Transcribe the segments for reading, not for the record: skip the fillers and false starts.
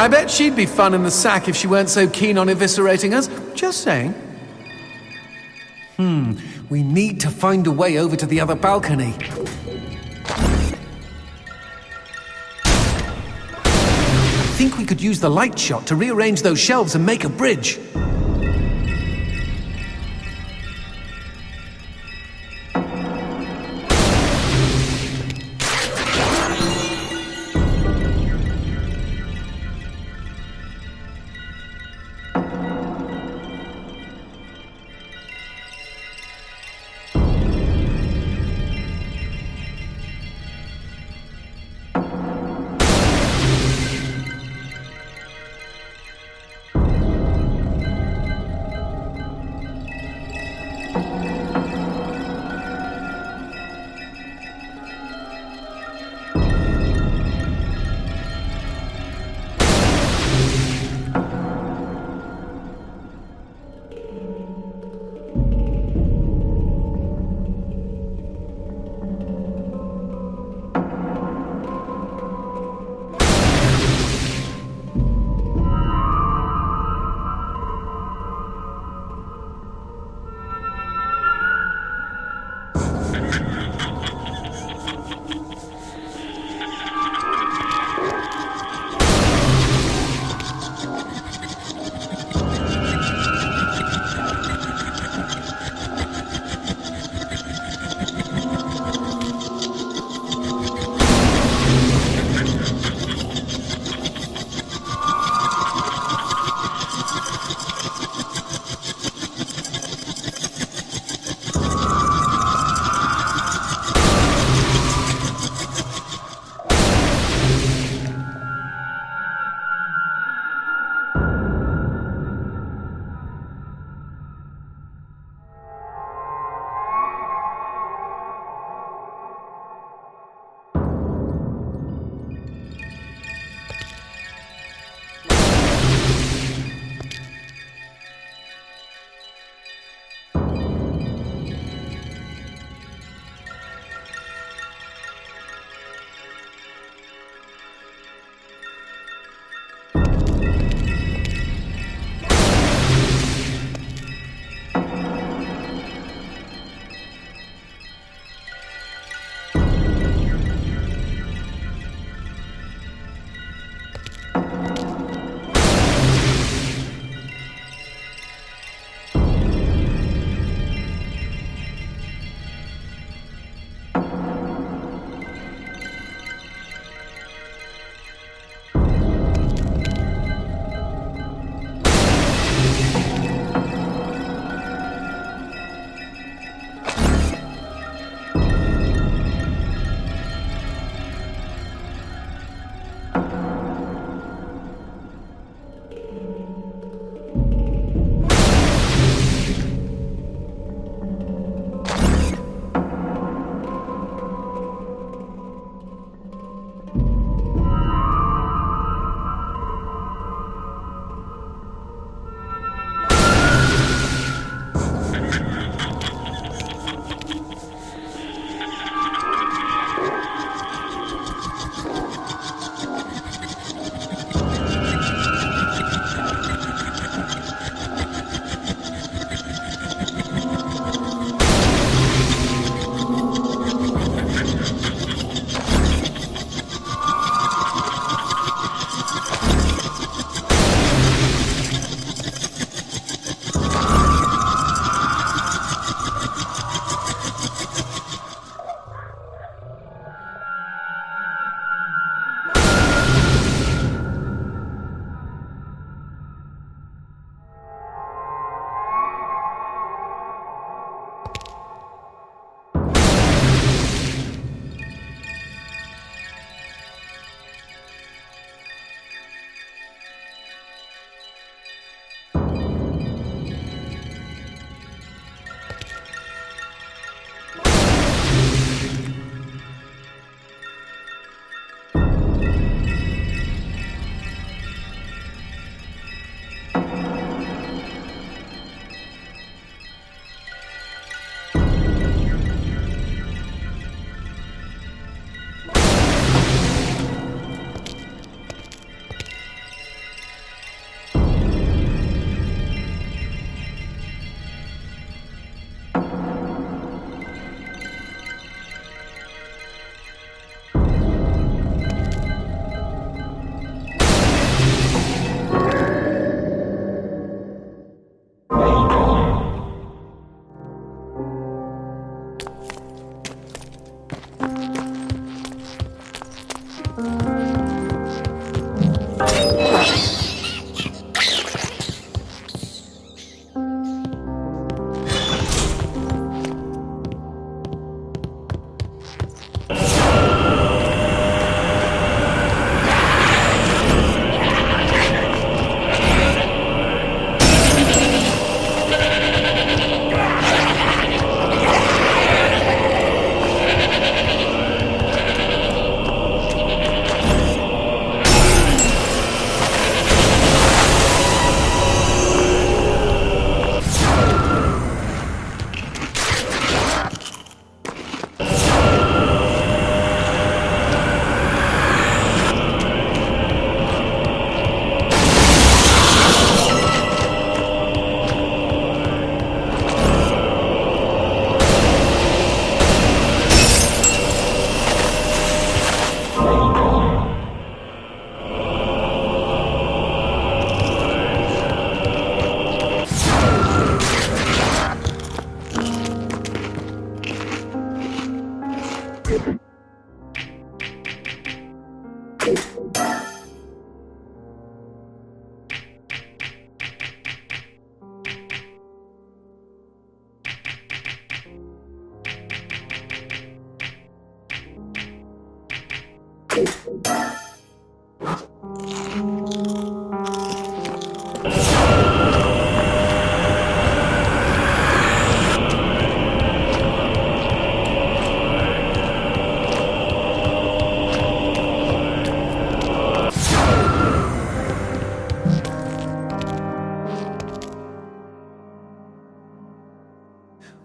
I bet she'd be fun in the sack if she weren't so keen on eviscerating us. Just saying. We need to find a way over to the other balcony. I think we could use the light shot to rearrange those shelves and make a bridge.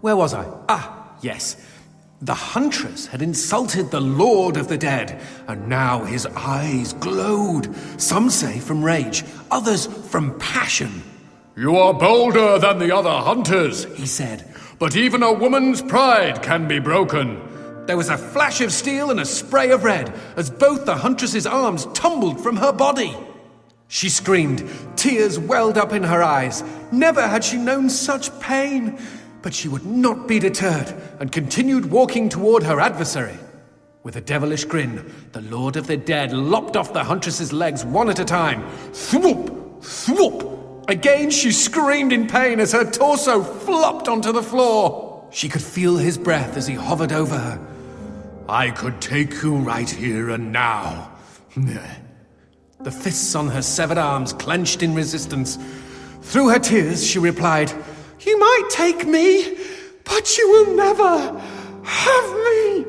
Where was I? Ah, yes. The huntress had insulted the Lord of the Dead, and now his eyes glowed. Some say from rage, others from passion. "You are bolder than the other hunters," he said. "but even a woman's pride can be broken." There was a flash of steel and a spray of red as both the huntress's arms tumbled from her body. She screamed. Tears welled up in her eyes. Never had she known such pain. But she would not be deterred and continued walking toward her adversary. With a devilish grin, the Lord of the Dead lopped off the huntress's legs one at a time. Thwoop! Thwoop! Again she screamed in pain as her torso flopped onto the floor. She could feel his breath as he hovered over her. "I could take you right here and now." The fists on her severed arms clenched in resistance. Through her tears, she replied, "You might take me, but you will never have me."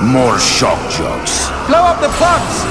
More shock jokes. Blow up the plugs!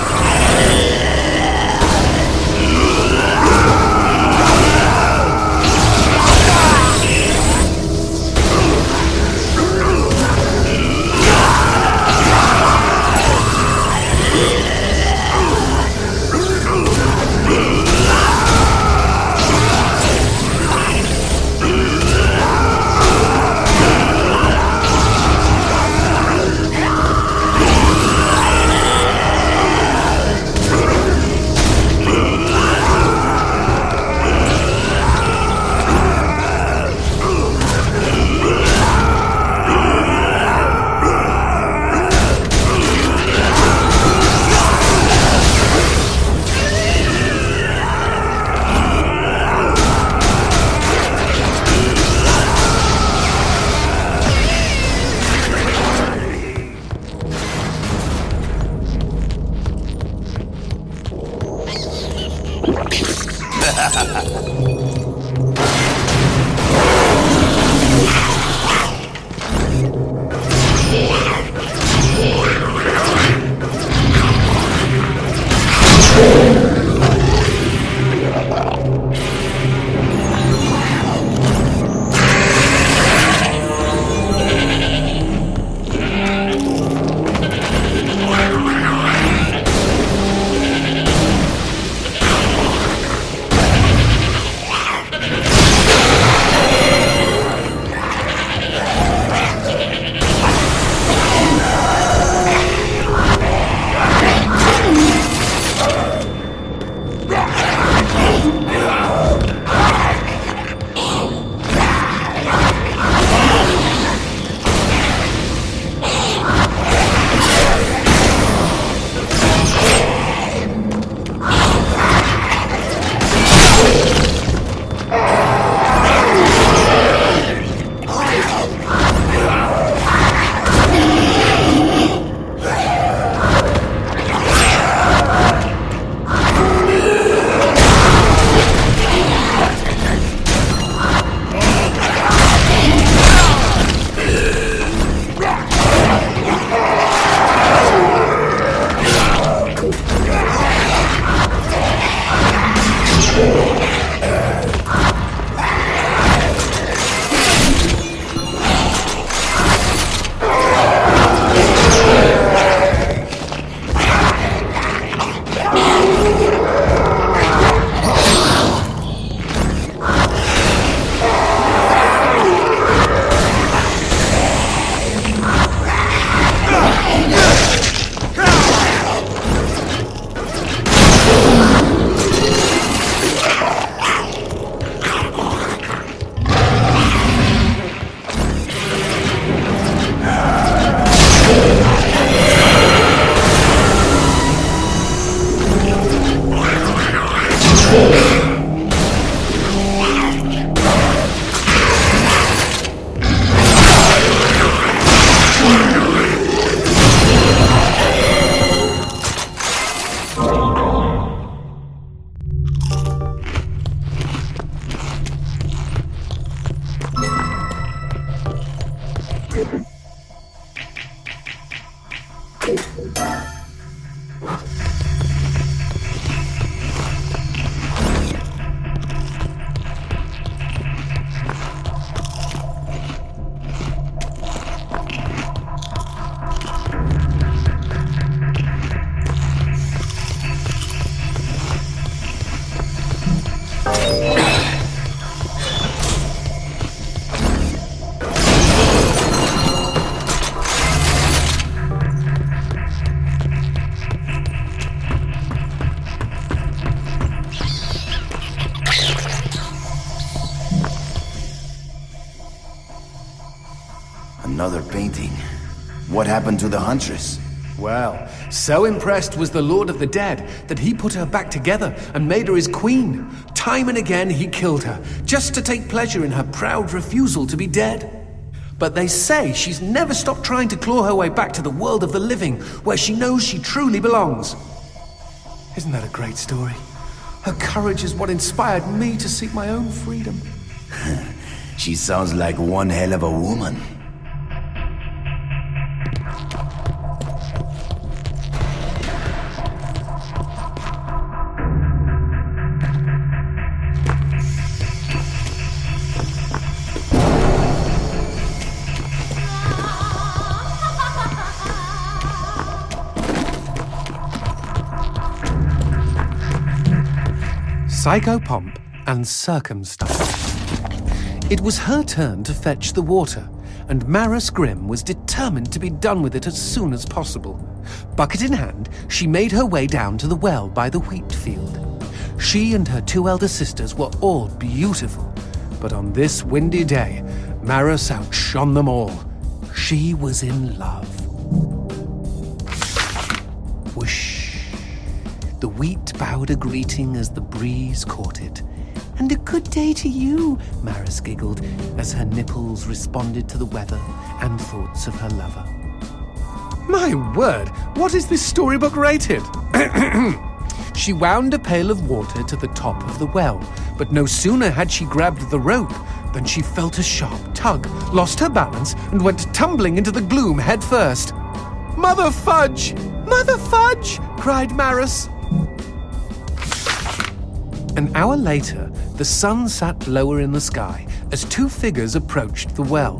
Another painting. What happened to the Huntress? Well, so impressed was the Lord of the Dead that he put her back together and made her his queen. Time and again he killed her, just to take pleasure in her proud refusal to be dead. But they say she's never stopped trying to claw her way back to the world of the living, where she knows she truly belongs. Isn't that a great story? Her courage is what inspired me to seek my own freedom. She sounds like one hell of a woman. Psychopomp and Circumstance. It was her turn to fetch the water, and Maris Grimm was determined to be done with it as soon as possible. Bucket in hand, she made her way down to the well by the wheat field. She and her 2 elder sisters were all beautiful, but on this windy day, Maris outshone them all. She was in love. Whoosh! The wheat bowed a greeting as the breeze caught it. "And a good day to you," Maris giggled as her nipples responded to the weather and thoughts of her lover. My word, what is this storybook rated? She wound a pail of water to the top of the well, but no sooner had she grabbed the rope than she felt a sharp tug, lost her balance, and went tumbling into the gloom head first. "Mother fudge! Mother fudge!" cried Maris. An hour later, the sun sat lower in the sky as 2 figures approached the well.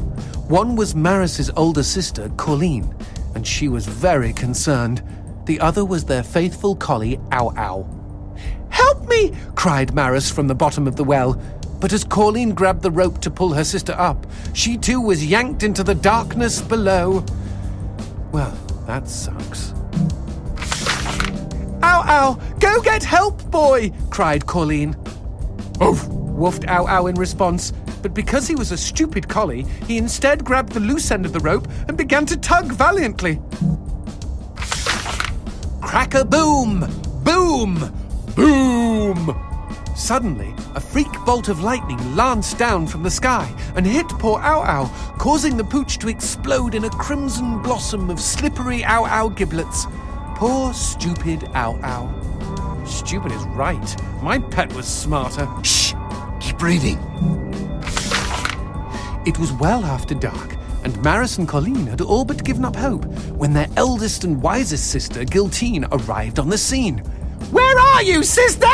One was Maris's older sister, Colleen, and she was very concerned. The other was their faithful collie, Ow Ow. "Help me!" cried Maris from the bottom of the well. But as Colleen grabbed the rope to pull her sister up, she too was yanked into the darkness below. Well, that sucks. "Ow Ow! Go get help, boy!" cried Colleen. "Oof!" woofed Ow Ow in response, but because he was a stupid collie, he instead grabbed the loose end of the rope and began to tug valiantly. Crack-a-boom! Boom! Boom! Suddenly, a freak bolt of lightning lanced down from the sky and hit poor Ow Ow, causing the pooch to explode in a crimson blossom of slippery Ow Ow giblets. Poor, stupid Ow Ow. Stupid is right. My pet was smarter. Shh! Keep reading. It was well after dark, and Maris and Colleen had all but given up hope when their eldest and wisest sister, Giltine, arrived on the scene. "Where are you, sister?"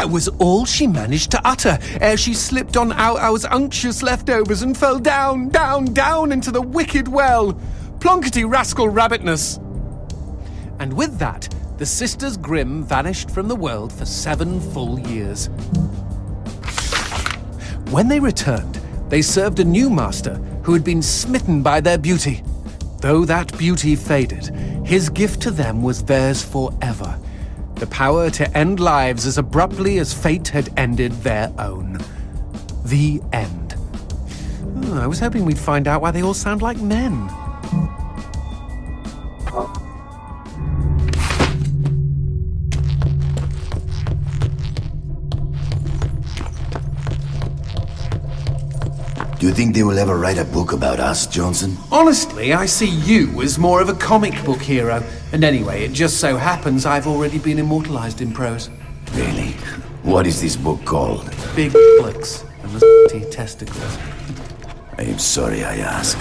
was all she managed to utter ere she slipped on Ow Ow's unctuous leftovers and fell down, down, down into the wicked well. Plonkety rascal rabbitness. And with that, the sisters Grimm vanished from the world for 7 full years. When they returned, they served a new master who had been smitten by their beauty. Though that beauty faded, his gift to them was theirs forever. The power to end lives as abruptly as fate had ended their own. The end. I was hoping we'd find out why they all sound like men. Do you think they will ever write a book about us, Johnson? Honestly, I see you as more of a comic book hero. And anyway, it just so happens I've already been immortalized in prose. Really? What is this book called? Big bullocks and the testicles. I am sorry I asked.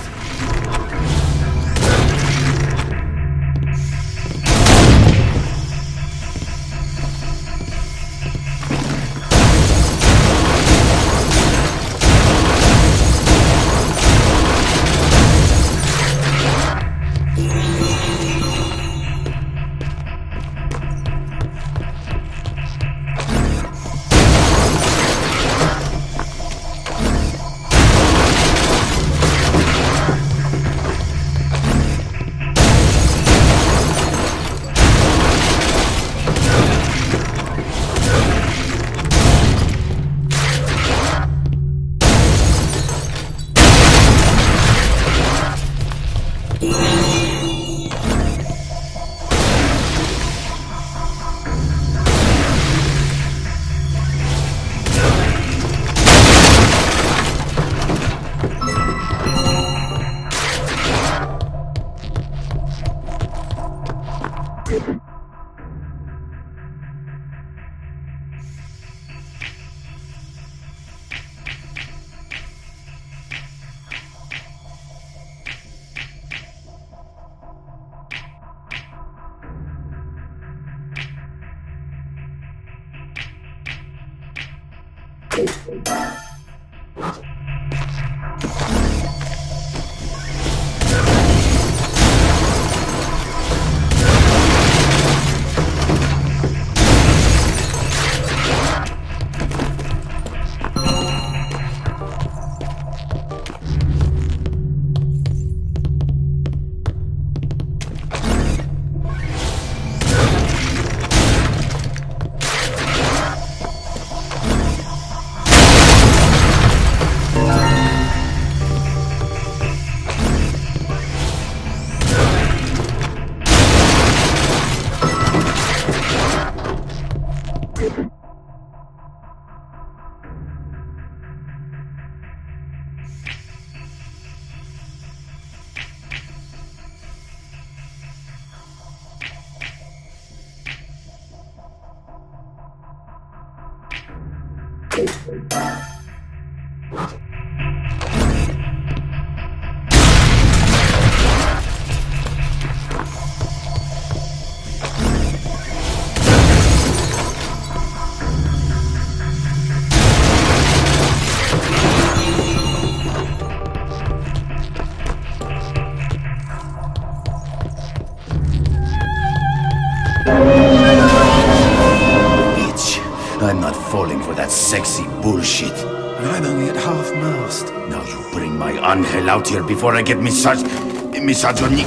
Bitch, I'm not falling for that sexy bullshit. And I'm only at half-mast. Now you bring my angel out here before I get misogyny.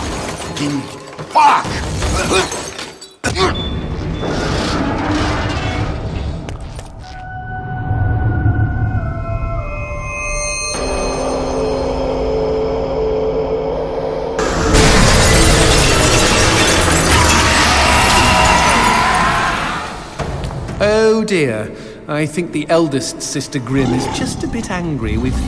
Fuck! Oh dear, I think the eldest Sister Grimm is just a bit angry with